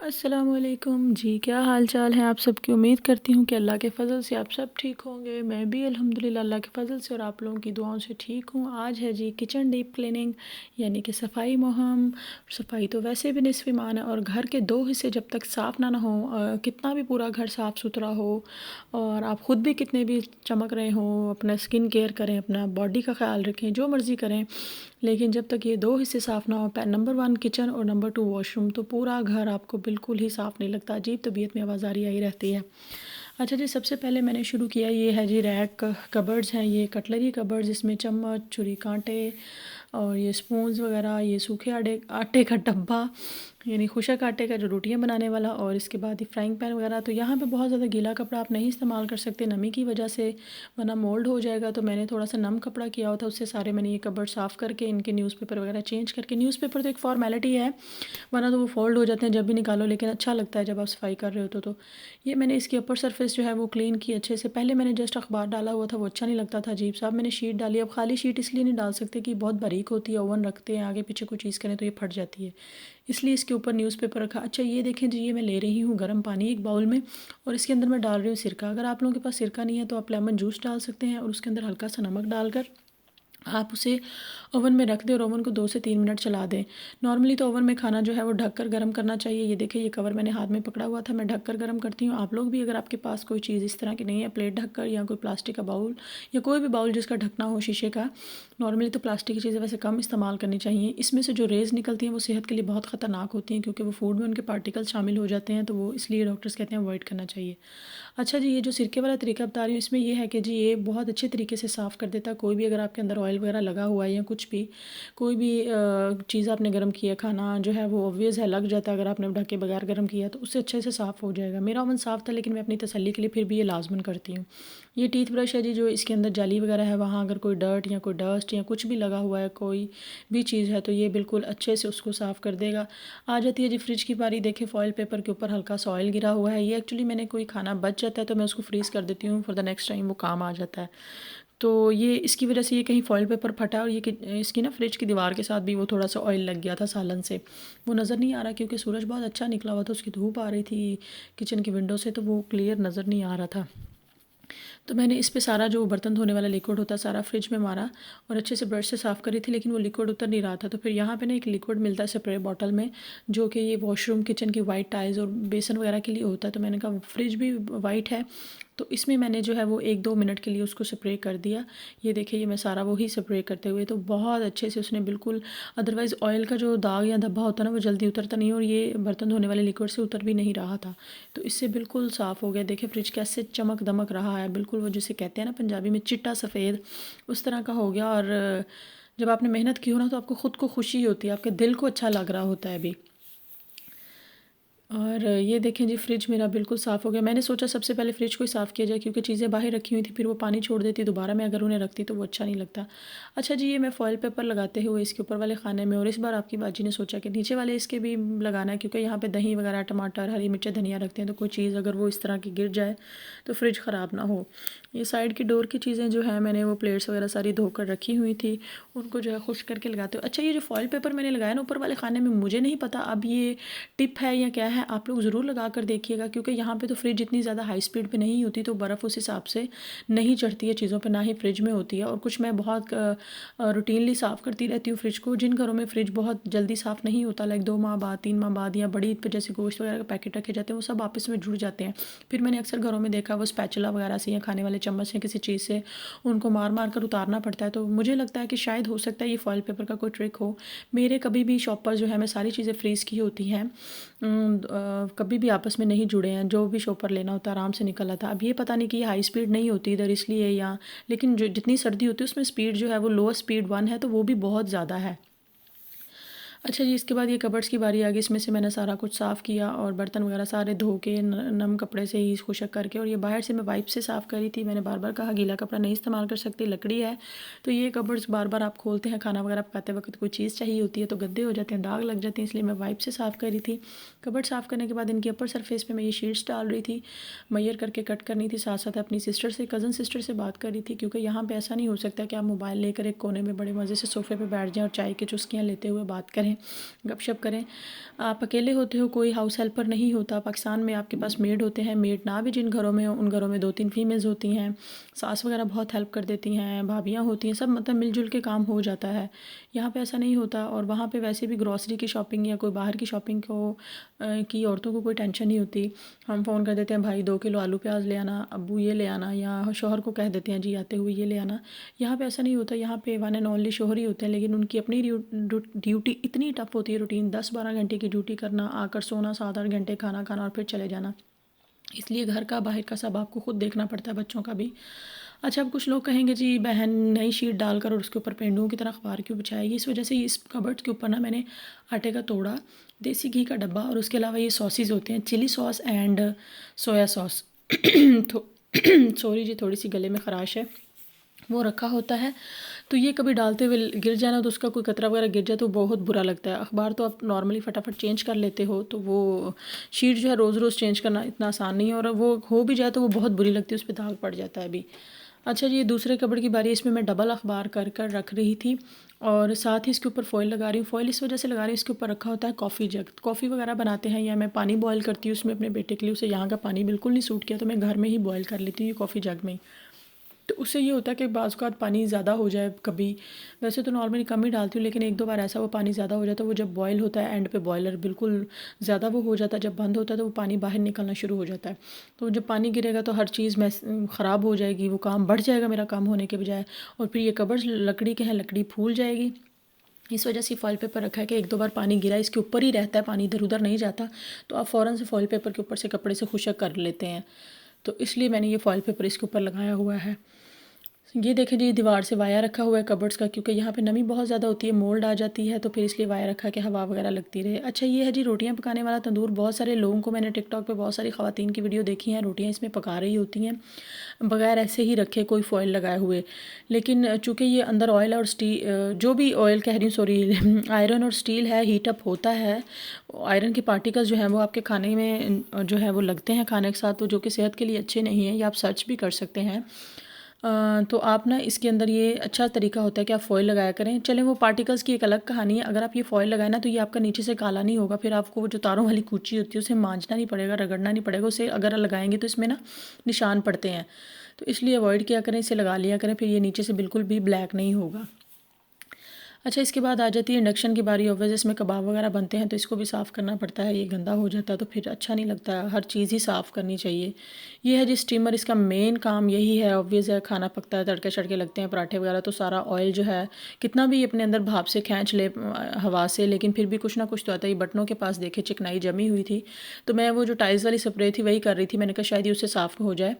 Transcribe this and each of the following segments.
अस्सलामुअलैकुम जी, क्या हाल चाल है आप सबकी। उम्मीद करती हूँ कि अल्लाह के फ़ज़ल से आप सब ठीक होंगे। मैं भी अल्हम्दुलिल्लाह अल्लाह के फ़ज़ल से और आप लोगों की दुआओं से ठीक हूँ। आज है जी किचन डीप क्लीनिंग यानी कि सफाई मुहिम। सफाई तो वैसे भी निस्फ़ ईमान है और घर के दो हिस्से जब तक साफ़ ना हो, कितना भी पूरा घर साफ़ सुथरा हो और आप ख़ुद भी कितने भी चमक रहे हों, अपना स्किन केयर करें, अपना बॉडी का ख़्याल रखें, जो मर्ज़ी करें, लेकिन जब तक ये दो हिस्से साफ़ ना हो, नंबर 1 किचन और नंबर 2 वॉशरूम, तो पूरा घर आपको बिल्कुल ही साफ़ नहीं लगता। अजीब तबीयत में आवाज़ारी आई रहती है। अच्छा जी, सबसे पहले मैंने शुरू किया, ये है जी रैक कबर्ड्स हैं, ये कटलरी कबर्ड्स, इसमें चम्मच, छुरी कांटे और ये स्पून्स वगैरह, ये सूखे आटे आटे का डब्बा यानी खुशक आटे का जो रोटियां बनाने वाला, और इसके बाद ये फ्राइंग पैन वगैरह। तो यहाँ पे बहुत ज़्यादा गीला कपड़ा आप नहीं इस्तेमाल कर सकते नमी की वजह से, वरना मोल्ड हो जाएगा। तो मैंने थोड़ा सा नम कपड़ा किया हुआ था, उससे सारे मैंने ये कबर्ड साफ़ करके इनके न्यूज़पेपर वगैरह चेंज करके, न्यूज़पेपर तो एक फॉर्मेलिटी है, वरना तो वो फोल्ड हो जाते हैं जब भी निकालो, लेकिन अच्छा लगता है जब आप सफाई कर रहे हो तो ये मैंने इसकी अपर सरफेस जो है वो क्लीन की अच्छे से। पहले मैंने जस्ट अखबार डाला हुआ था, वो अच्छा नहीं लगता था, अजीब सा। अब मैंने शीट डाली। अब खाली शीट इसलिए नहीं डाल सकते कि बहुत बारीक होती है, ओवन रखते हैं आगे पीछे कोई चीज़ करें तो ये फट जाती है, इसलिए इसके ऊपर न्यूज़पेपर रखा। अच्छा ये देखें जी, ये मैं ले रही हूँ गर्म पानी एक बाउल में और इसके अंदर मैं डाल रही हूँ सिरका। अगर आप लोगों के पास सिरका नहीं है तो आप लेमन जूस डाल सकते हैं और उसके अंदर हल्का सा नमक डालकर आप उसे ओवन में रख दें और ओवन को 2 से 3 मिनट चला दें। नॉर्मली तो ओवन में खाना जो है वो ढककर गर्म करना चाहिए। ये देखिए, ये कवर मैंने हाथ में पकड़ा हुआ था, मैं ढककर गर्म करती हूँ। आप लोग भी, अगर आपके पास कोई चीज़ इस तरह की नहीं है, प्लेट ढककर या कोई प्लास्टिक का बाउल या कोई भी बाउल जिसका ढकना हो शीशे का, नॉर्मली तो प्लास्टिक की चीज़ें वैसे कम इस्तेमाल करनी चाहिए। इसमें से जो रेज़ निकलती हैं वो सेहत के लिए बहुत ख़तरनाक होती हैं, क्योंकि वो फूड में उनके पार्टिकल्स शामिल हो जाते हैं, तो वो इसलिए डॉक्टर्स कहते हैं अवॉइड करना चाहिए। अच्छा जी, ये जो सिरके वाला तरीका बता रही हूँ, इसमें ये है कि जी ये बहुत अच्छे तरीके से साफ़ कर देता है कोई भी, अगर आपके अंदर ऑयल वगैरह लगा हुआ है या कुछ भी, कोई भी चीज़ आपने गर्म किया, खाना जो है वो ऑब्वियस है लग जाता है, अगर आपने ढक के बगैर गर्म किया तो उससे अच्छे से साफ़ हो जाएगा। मेरा ओवन साफ़ था, लेकिन मैं अपनी तसल्ली के लिए फिर भी ये लाजमन करती हूँ। ये टीथ ब्रश है जी, जो इसके अंदर जाली वगैरह है, वहाँ अगर कोई डर्ट या कोई डस्ट या कुछ भी लगा हुआ है, कोई भी चीज़ है, तो ये बिल्कुल अच्छे से उसको साफ़ कर देगा। आ जाती है जी फ्रिज की बारी। देखिए, फॉइल पेपर के ऊपर हल्का सा ऑयल गिरा हुआ है। ये एक्चुअली मैंने कोई खाना बच जाता है तो मैं उसको फ्रीज़ कर देती हूँ, फॉर द नेक्स्ट टाइम वो काम आ जाता है। तो ये इसकी वजह से ये कहीं फॉइल पेपर फटा और ये इसकी ना फ्रिज की दीवार के साथ भी वो थोड़ा सा ऑयल लग गया था सालन से। वो नज़र नहीं आ रहा क्योंकि सूरज बहुत अच्छा निकला हुआ था, उसकी धूप आ रही थी किचन की विंडो से, तो वो क्लियर नज़र नहीं आ रहा था। तो मैंने इस पे सारा जो बर्तन धोने वाला लिक्विड होता है सारा फ्रिज में मारा और अच्छे से ब्रश से साफ़ करी थी, लेकिन वो लिक्विड उतर नहीं रहा था। तो फिर यहाँ पे ना एक लिक्विड मिलता है स्प्रे बॉटल में, जो कि ये वॉशरूम किचन की वाइट टाइल्स और बेसन वगैरह के लिए होता है। तो मैंने कहा फ्रिज भी वाइट है, तो इसमें मैंने जो है वो 1-2 मिनट के लिए उसको स्प्रे कर दिया। ये देखिए, ये मैं सारा वही स्प्रे करते हुए, तो बहुत अच्छे से उसने बिल्कुल, अदरवाइज़ ऑयल का जो दाग या धब्बा होता है ना वो जल्दी उतरता नहीं, और ये बर्तन धोने वाले लिक्विड से उतर भी नहीं रहा था। तो इससे बिल्कुल साफ़ हो गया। देखिए फ्रिज कैसे चमक दमक रहा है, बिल्कुल वो जिसे कहते हैं ना पंजाबी में चिट्टा सफ़ेद, उस तरह का हो गया। और जब आपने मेहनत की हो ना तो आपको ख़ुद को खुशी होती है, आपके दिल को अच्छा लग रहा होता है अभी। और ये देखें जी, फ्रिज मेरा बिल्कुल साफ़ हो गया। मैंने सोचा सबसे पहले फ्रिज को ही साफ़ किया जाए, क्योंकि चीज़ें बाहर रखी हुई थी, फिर वो पानी छोड़ देती, दोबारा मैं अगर उन्हें रखती तो वो अच्छा नहीं लगता। अच्छा जी, ये मैं फ़ॉइल पेपर लगाते हुए इसके ऊपर वाले खाने में, और इस बार आपकी बाजी ने सोचा कि नीचे वाले इसके भी लगाना है, क्योंकि यहाँ पे दही वगैरह, टमाटर, हरी मिर्चें, धनिया रखते हैं, तो कोई चीज़ अगर वो इस तरह की गिर जाए तो फ्रिज ख़राब ना हो। ये साइड की डोर की चीज़ें जो हैं, मैंने वो प्लेट्स वगैरह सारी धोकर रखी हुई थी, उनको जो है खुश्क करके लगाते हो। अच्छा, ये जो फ़ॉइल पेपर मैंने लगाया ना ऊपर वाले खाने में, मुझे नहीं पता अब ये टिप है या क्या है, आप लोग ज़रूर लगा कर देखिएगा, क्योंकि यहाँ पे तो फ्रिज इतनी ज़्यादा हाई स्पीड पे नहीं होती, तो बर्फ़ उस हिसाब से नहीं चढ़ती है चीज़ों पे, ना ही फ्रिज में होती है। और कुछ मैं बहुत रूटीनली साफ़ करती रहती हूँ फ्रिज को। जिन घरों में फ्रिज बहुत जल्दी साफ़ नहीं होता, लाइक 2 माह बाद, 3 माह बाद, या बड़ी ईद पे जैसे गोश्त वगैरह के पैकेट रखे जाते हैं, वो सब आपस में जुड़ जाते हैं। फिर मैंने अक्सर घरों में देखा वो स्पैचुला वगैरह से या खाने वाले चम्मच से किसी चीज़ से उनको मार मार कर उतारना पड़ता है। तो मुझे लगता है कि शायद हो सकता है ये फॉइल पेपर का कोई ट्रिक हो। मेरे कभी भी शॉपर जो है, मैं सारी चीज़ें फ्रीज़ की होती हैं, कभी भी आपस में नहीं जुड़े हैं, जो भी शॉपर लेना होता है आराम से निकल आता है। अब ये पता नहीं कि ये हाई स्पीड नहीं होती इधर इसलिए, या लेकिन जो जितनी सर्दी होती है उसमें स्पीड जो है वो लोअर स्पीड 1 है, तो वो भी बहुत ज़्यादा है। अच्छा जी, इसके बाद ये कबर्ड्स की बारी आ गई। इसमें से मैंने सारा कुछ साफ़ किया और बर्तन वगैरह सारे धो के नम कपड़े से ही खुशक करके, और ये बाहर से मैं वाइप से साफ़ करी थी। मैंने बार बार कहा गीला कपड़ा नहीं इस्तेमाल कर सकते, लकड़ी है। तो ये कबर्ड्स बार बार आप खोलते हैं, खाना वगैरह पकाते वक्त कोई चीज़ चाहिए होती है तो गंदे हो जाते हैं, दाग लग जाते हैं, इसलिए मैं वाइप से साफ़ करी थी। कबर्ड साफ़ करने के बाद इनकी अपर सरफेस पे मैं ये शीट्स डाल रही थी, मैयर करके कट करनी थी। साथ साथ अपनी सिस्टर से, कज़न सिस्टर से बात कर रही थी, क्योंकि यहाँ पे ऐसा नहीं हो सकता कि आप मोबाइल लेकर एक कोने में बड़े मज़े से सोफ़े पे बैठ जाएं और चाय की चुस्कियाँ लेते हुए बात करें। करें, गपशप करें। आप अकेले होते हो, कोई हाउस हेल्पर नहीं होता। पाकिस्तान में आपके पास मेड होते हैं, मेड ना भी जिन घरों में हो उन घरों में 2-3 फीमेल्स होती हैं, सास वगैरह बहुत हेल्प कर देती हैं, भाभियाँ होती हैं, सब मतलब मिलजुल के काम हो जाता है। यहाँ पे ऐसा नहीं होता। और वहाँ पे वैसे भी ग्रॉसरी की शॉपिंग या कोई बाहर की शॉपिंग की औरतों को कोई टेंशन नहीं होती। हम फ़ोन कर देते हैं, भाई 2 किलो आलू प्याज ले आना, अब्बू ये ले आना, या शौहर को कह देते हैं जी आते हुए ये ले आना। यहाँ पे ऐसा नहीं होता। यहाँ पे वन एंड ओनली शौहर ही होते हैं, लेकिन उनकी अपनी ड्यूटी इतनी टफ होती है, रूटीन 10-12 घंटे की ड्यूटी करना, आकर सोना 7-8 घंटे, खाना खाना और फिर चले जाना। इसलिए घर का बाहर का सब आपको खुद देखना पड़ता है, बच्चों का भी। अच्छा, अब कुछ लोग कहेंगे जी बहन नई शीट डालकर और उसके ऊपर पेंडुओं की तरह अखबार क्यों बिछाएगी। इस वजह से इस कबर्ड के ऊपर ना मैंने आटे का तोड़ा, देसी घी का डब्बा और उसके अलावा ये सॉसेज होते हैं, chilli sauce and soya sauce तो सॉरी जी, थोड़ी सी गले में ख़राश है, वो रखा होता है। तो ये कभी डालते हुए गिर जाए ना, तो उसका कोई कतरा वगैरह गिर जाए तो बहुत बुरा लगता है। अखबार तो आप नॉर्मली फटाफट चेंज कर लेते हो, तो वो शीट जो है रोज़ रोज़ चेंज करना इतना आसान नहीं है, और वो हो भी जाए तो वो बहुत बुरी लगती है, उस पर दाग पड़ जाता है अभी। अच्छा जी, ये दूसरे कपड़ की बारी है। इसमें मैं डबल अखबार कर कर रख रही थी, और साथ ही इसके ऊपर फ़ॉइल लगा रही हूँ। फ़ॉइल इस वजह से लगा रही हूँ, इसके ऊपर रखा होता है कॉफ़ी जग। कॉफ़ी वगैरह बनाते हैं या मैं पानी बॉयल करती हूँ उसमें अपने बेटे के लिए, उसे यहाँ का पानी बिल्कुल नहीं सूट किया, तो मैं घर में ही बॉयल कर लेती हूँ ये कॉफ़ी जग में ही। तो उससे ये होता है कि बाज़ औक़ात पानी ज़्यादा हो जाए कभी, वैसे तो नॉर्मली कम ही डालती हूँ, लेकिन 1-2 बार ऐसा वो पानी ज़्यादा हो जाता है, वो जब बॉयल होता है एंड पे बॉयलर बिल्कुल ज़्यादा वो हो जाता है, जब बंद होता है तो वो पानी बाहर निकलना शुरू हो जाता है। तो जब पानी गिरेगा तो हर चीज़ ख़राब हो जाएगी, वो काम बढ़ जाएगा मेरा काम होने के बजाय, और फिर ये कबर्ड्स लकड़ी के हैं, लकड़ी फूल जाएगी। इस वजह से फॉइल पेपर रखा है कि 1-2 बार पानी गिरा इसके ऊपर ही रहता है, पानी इधर उधर नहीं जाता, तो आप फ़ौरन से फॉइल पेपर के ऊपर से कपड़े से खुशक कर लेते हैं। तो इसलिए मैंने ये फॉइल पेपर इसके ऊपर लगाया हुआ है। ये देखें जी, दीवार से वायर रखा हुआ है कबर्ड्स का, क्योंकि यहाँ पे नमी बहुत ज़्यादा होती है, मोल्ड आ जाती है, तो फिर इसलिए वायर रखा कि हवा वगैरह लगती रहे। अच्छा, ये है जी रोटियाँ पकाने वाला तंदूर। बहुत सारे लोगों को मैंने टिकटॉक पे बहुत सारी ख़वातीन की वीडियो देखी हैं, रोटियाँ इसमें पका रही होती हैं बगैर ऐसे ही रखे कोई फॉइल लगाए हुए, लेकिन चूँकि ये अंदर ऑयल और जो भी ऑयल कह रही हूँ सॉरी आयरन और स्टील है, हीट अप होता है। आयरन के पार्टिकल्स जो हैं वो आपके खाने में जो है वो लगते हैं खाने के साथ, तो जो कि सेहत के लिए अच्छे नहीं हैं। ये आप सर्च भी कर सकते हैं। तो आप ना इसके अंदर ये अच्छा तरीका होता है कि आप फ़ॉइल लगाया करें। चलें, वो पार्टिकल्स की एक अलग कहानी है। अगर आप ये फ़ॉइल लगाएं ना, तो ये आपका नीचे से काला नहीं होगा, फिर आपको वो जो तारों वाली कूची होती है उसे मांजना नहीं पड़ेगा, रगड़ना नहीं पड़ेगा। उसे अगर लगाएंगे तो इसमें ना निशान पड़ते हैं, तो इसलिए अवॉइड किया करें, इसे लगा लिया करें, फिर ये नीचे से बिल्कुल भी ब्लैक नहीं होगा। अच्छा, इसके बाद आ जाती है इंडक्शन की बारी। ऑब्वियस इसमें कबाब वगैरह बनते हैं, तो इसको भी साफ़ करना पड़ता है। ये गंदा हो जाता है तो फिर अच्छा नहीं लगता है, हर चीज़ ही साफ़ करनी चाहिए। ये है जी स्टीमर, इसका मेन काम यही है। ऑब्वियस है, खाना पकता है, तड़के शड़के लगते हैं, पराठे वगैरह, तो सारा ऑयल जो है कितना भी अपने अंदर भाप से खींच ले हवा से, लेकिन फिर भी कुछ ना कुछ तो आता है। बटनों के पास देखे चिकनाई जमी हुई थी, तो मैं वो जो टाइल्स वाली स्प्रे थी वही कर रही थी। मैंने कहा शायद ये उससे साफ़ हो जाए,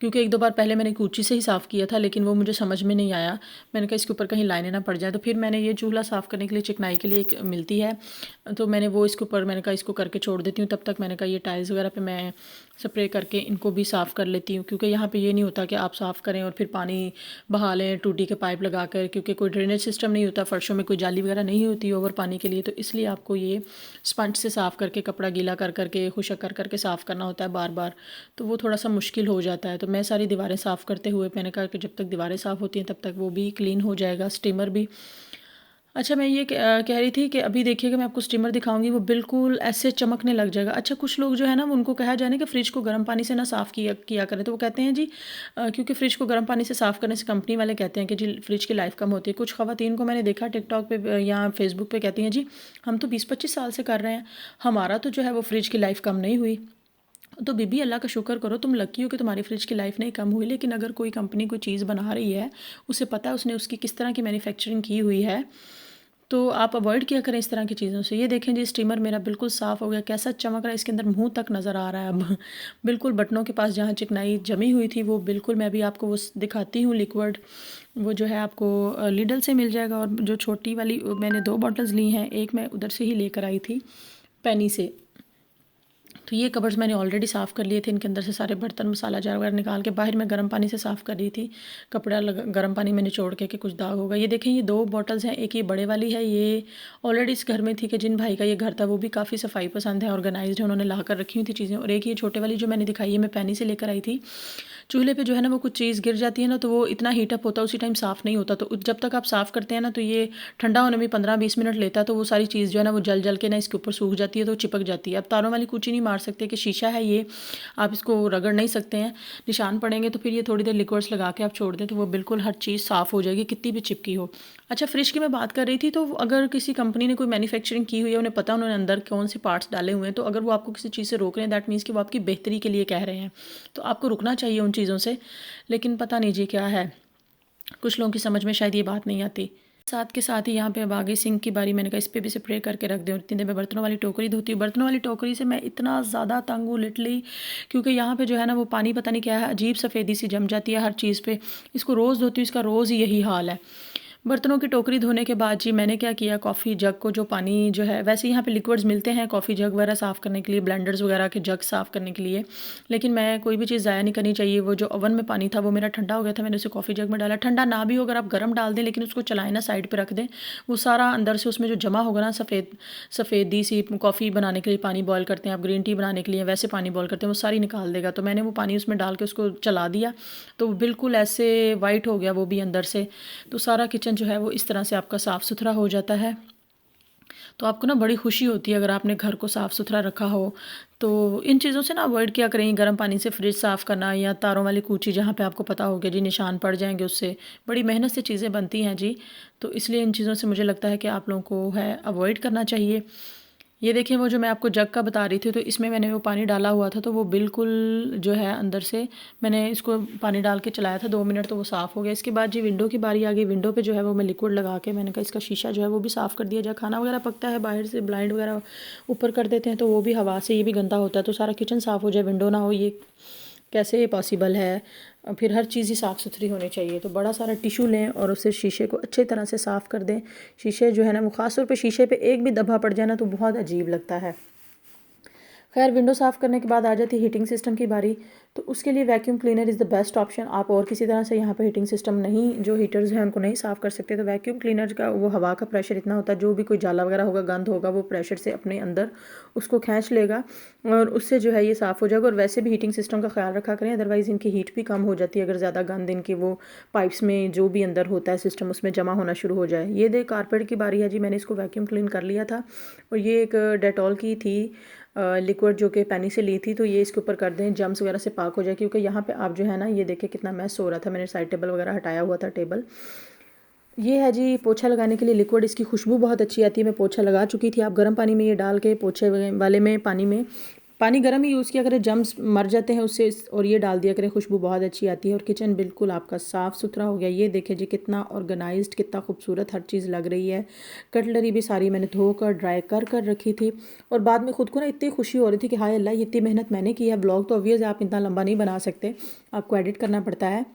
क्योंकि 1-2 बार पहले मैंने कूची से ही साफ़ किया था, लेकिन वो मुझे समझ में नहीं आया। मैंने कहा इसके ऊपर कहीं लाइनें ना पड़ जाए, तो फिर मैंने ये चूल्हा साफ़ करने के लिए चिकनाई के लिए एक मिलती है, तो मैंने वो इसके ऊपर मैंने कहा इसको करके छोड़ देती हूँ। तब तक मैंने कहा ये टाइल्स वगैरह पे मैं स्प्रे करके इनको भी साफ़ कर लेती हूँ, क्योंकि यहाँ पे ये नहीं होता कि आप साफ़ करें और फिर पानी बहा लें टूटी के पाइप लगा कर, क्योंकि कोई ड्रेनेज सिस्टम नहीं होता, फ़र्शों में कोई जाली वगैरह नहीं होती ओवर पानी के लिए, तो इसलिए आपको ये स्पंज से साफ़ करके कपड़ा गीला कर करके खुशक कर करके साफ़ करना होता है बार बार, तो वो थोड़ा सा मुश्किल हो जाता है। तो मैं सारी दीवारें साफ़ करते हुए मैंने कहा कि जब तक दीवारें साफ़ होती हैं तब तक वो भी क्लीन हो जाएगा, स्टीमर भी। अच्छा, मैं ये कह रही थी कि अभी देखिएगा मैं आपको स्टीमर दिखाऊंगी, वो बिल्कुल ऐसे चमकने लग जाएगा। अच्छा, कुछ लोग जो है ना उनको कहा जाए ना कि फ़्रिज को गर्म पानी से ना साफ़ किया किया करें, तो वो कहते हैं जी क्योंकि फ़्रिज को गर्म पानी से साफ़ करने से कंपनी वाले कहते हैं कि जी फ्रिज की लाइफ कम होती है। कुछ ख़वातीन को मैंने देखा टिकटॉक पे या फेसबुक पे कहती हैं जी हम तो 20-25 साल से कर रहे हैं, हमारा तो जो है वो फ्रिज की लाइफ कम नहीं हुई। तो बीबी अल्लाह का शुक्र करो, तुम लकी हो कि तुम्हारी फ्रिज की लाइफ नहीं कम हुई, लेकिन अगर कोई कंपनी कोई चीज़ बना रही है, उसे पता है उसने उसकी किस तरह की मैन्युफैक्चरिंग की हुई है, तो आप अवॉइड किया करें इस तरह की चीज़ों से। ये देखें जी स्टीमर मेरा बिल्कुल साफ़ हो गया, कैसा चमक रहा है, इसके अंदर मुँह तक नज़र आ रहा है अब बिल्कुल बटनों के पास जहाँ चिकनाई जमी हुई थी वो बिल्कुल, मैं भी आपको वो दिखाती हूँ लिक्विड, वो जो है आपको लिडल से मिल जाएगा, और जो छोटी वाली मैंने 2 बॉटल्स ली हैं, एक मैं उधर से ही लेकर आई थी पेनी से, तो ये कबर्ड्स मैंने ऑलरेडी साफ़ कर लिए थे, इनके अंदर से सारे बर्तन मसाला जार वगैरह निकाल के बाहर मैं गर्म पानी से साफ़ कर रही थी। कपड़ा गर्म पानी में निचोड़ के कि कुछ दाग होगा। ये देखें, ये 2 बॉटल्स हैं, एक ये बड़े वाली है, ये ऑलरेडी इस घर में थी कि जिन भाई का ये घर था वो भी काफ़ी सफाई पसंद है, ऑर्गेनाइज्ड है, उन्होंने ला कर रखी हुई थी चीज़ें। और एक ये छोटे वाली जो मैंने दिखाई है, मैं पैनी से लेकर आई थी। चूल्हे पे जो है ना वो कुछ चीज़ गिर जाती है ना, तो वो इतना हीटअप होता है, उसी टाइम साफ़ नहीं होता। तो जब तक आप साफ़ करते हैं ना, तो ये ठंडा होने में 15-20 मिनट लेता है, तो वो सारी चीज़ जो है ना वो जल के ना इसके ऊपर सूख जाती है, तो चिपक जाती है। अब तारों वाली कूची नहीं मार सकते कि शीशा है ये, आप इसको रगड़ नहीं सकते हैं, निशान पड़ेंगे। तो फिर ये थोड़ी देर लिक्विड्स लगा के आप छोड़ दें, तो वो बिल्कुल हर चीज़ साफ़ हो जाएगी, कितनी भी चिपकी हो। अच्छा, फ्रिज की मैं बात कर रही थी, तो अगर किसी कंपनी ने कोई मैन्युफैक्चरिंग की हुई है, उन्हें पता उन्होंने अंदर कौन से पार्ट्स डाले हुए हैं, तो अगर वो आपको किसी चीज़ से रोक रहे हैं, दैट मीन्स कि वो आपकी बेहतरी के लिए कह रहे हैं, तो आपको रुकना चाहिए उन चीज़ों से। लेकिन पता नहीं जी क्या है, कुछ लोगों की समझ में शायद ये बात नहीं आती। साथ के साथ ही यहाँ पे अब आ गई सिंक की बारी। मैंने कहा इस पे भी स्प्रे करके रख दें। और इतनी देर में बर्तनों वाली टोकरी धोती हूँ। बर्तनों वाली टोकरी से मैं इतना ज़्यादा तंग हूँ लिटरली, क्योंकि यहाँ पे जो है ना वो पानी पता नहीं क्या है, अजीब सफ़ेदी सी जम जाती है हर चीज़ पे। इसको रोज़ धोती हूँ, इसका रोज़ ही यही हाल है। बर्तनों की टोकरी धोने के बाद जी मैंने क्या किया, कॉफ़ी जग को जो पानी जो है, वैसे यहाँ पे लिक्विड्स मिलते हैं कॉफ़ी जग वगैरह साफ़ करने के लिए, ब्लेंडर्स वगैरह के जग साफ़ करने के लिए, लेकिन मैं कोई भी चीज़ ज़ाया नहीं करनी चाहिए। वो जो ओवन में पानी था वो मेरा ठंडा हो गया था, मैंने उसे कॉफ़ी जग में डाला। ठंडा ना भी हो, अगर आप गर्म डाल दें, लेकिन उसको चलाएं ना, साइड पर रख दें, वो सारा अंदर से उसमें जो जमा होगा ना, सफ़ेदी सी, कॉफ़ी बनाने के लिए पानी बॉयल करते हैं आप, ग्रीन टी बनाने के लिए वैसे पानी बॉयल करते हैं, वो सारी निकाल देगा। तो मैंने वो पानी उसमें डाल के उसको चला दिया, तो बिल्कुल ऐसे वाइट हो गया वो भी अंदर से। तो सारा किचन जो है वो इस तरह से आपका साफ़ सुथरा हो जाता है। तो आपको ना बड़ी खुशी होती है अगर आपने घर को साफ़ सुथरा रखा हो। तो इन चीज़ों से ना अवॉइड किया करें, गर्म पानी से फ्रिज साफ़ करना, या तारों वाली कूची जहाँ पे आपको पता हो गया जी निशान पड़ जाएंगे उससे, बड़ी मेहनत से चीज़ें बनती हैं जी। तो इसलिए इन चीज़ों से मुझे लगता है कि आप लोगों को है अवॉइड करना चाहिए। ये देखिए, वो जो मैं आपको जग का बता रही थी, तो इसमें मैंने वो पानी डाला हुआ था, तो वो बिल्कुल जो है अंदर से, मैंने इसको पानी डाल के चलाया था 2 मिनट, तो वो साफ़ हो गया। इसके बाद जी विंडो की बारी आ गई। विंडो पे जो है वो मैं लिक्विड लगा के, मैंने कहा इसका शीशा जो है वो भी साफ़ कर दिया जाए। खाना वगैरह पकता है बाहर से, ब्लाइंड वगैरह ऊपर कर देते हैं, तो वो भी हवा से ये भी गंदा होता है, तो सारा किचन साफ़ हो जाए, विंडो ना हो, ये कैसे पॉसिबल है। फिर हर चीज़ ही साफ़ सुथरी होनी चाहिए। तो बड़ा सारा टिशू लें और उससे शीशे को अच्छी तरह से साफ़ कर दें। शीशे जो है ना वो ख़ास तौर पे शीशे पे एक भी धब्बा पड़ जाए ना, तो बहुत अजीब लगता है। खैर, विंडो साफ़ करने के बाद आ जाती है हीटिंग सिस्टम की बारी। तो उसके लिए vacuum cleaner is the best option. आप और किसी तरह से यहाँ पे हीटिंग सिस्टम नहीं, जो हीटर्स हैं उनको नहीं साफ़ कर सकते, तो वैक्यूम क्लीनर का वो हवा का प्रेशर इतना होता है, जो भी कोई जाला वगैरह होगा, गंद होगा, वो प्रेशर से अपने अंदर उसको खींच लेगा और उससे जो है ये साफ़ हो जाएगा। और वैसे भी हीटिंग सिस्टम का ख्याल रखा करें, अदरवाइज़ इनकी हीट भी कम हो जाती है अगर ज़्यादा गंद इनके वो पाइप्स में जो भी अंदर होता है सिस्टम उसमें जमा होना शुरू हो जाए। ये देख, कारपेट की बारी है जी। मैंने इसको वैक्यूम क्लीन कर लिया था, और ये एक डेटॉल की थी लिक्विड, जो कि पैनी से ली थी, तो ये इसके ऊपर कर दें, जम्स वगैरह से पाक हो जाए। क्योंकि यहाँ पे आप जो है ना, ये देखें कितना मैस हो रहा था, मैंने साइड टेबल वगैरह हटाया हुआ था टेबल। ये है जी पोछा लगाने के लिए लिक्विड, इसकी खुशबू बहुत अच्छी आती है। मैं पोछा लगा चुकी थी। आप गर्म पानी में ये डाल के, पोछे वाले में पानी गर्म ही यूज़ किया करें, जम्स मर जाते हैं उससे, और ये डाल दिया करें, खुशबू बहुत अच्छी आती है। और किचन बिल्कुल आपका साफ़ सुथरा हो गया। ये देखें जी कितना ऑर्गेनाइज्ड, कितना खूबसूरत हर चीज़ लग रही है। कटलरी भी सारी मैंने धोकर ड्राई कर रखी थी, और बाद में खुद को ना इतनी खुशी हो रही थी कि हाय अल्लाह, ये इतनी मेहनत मैंने की है। ब्लॉग तो ऑब्वियस आप इतना लंबा नहीं बना सकते, आपको एडिट करना पड़ता है,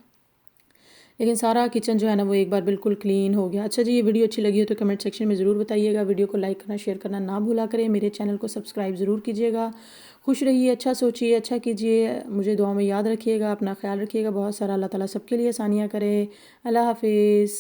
लेकिन सारा किचन जो है ना वो एक बार बिल्कुल क्लीन हो गया। अच्छा जी, ये वीडियो अच्छी लगी हो तो कमेंट सेक्शन में ज़रूर बताइएगा। वीडियो को लाइक करना, शेयर करना ना भूला करें। मेरे चैनल को सब्सक्राइब ज़रूर कीजिएगा। खुश रहिए, अच्छा सोचिए, अच्छा कीजिए। मुझे दुआ में याद रखिएगा, अपना ख्याल रखिएगा बहुत सारा। अल्लाह ताला सबके लिए आसानियाँ करे। अल्लाह हाफिज़।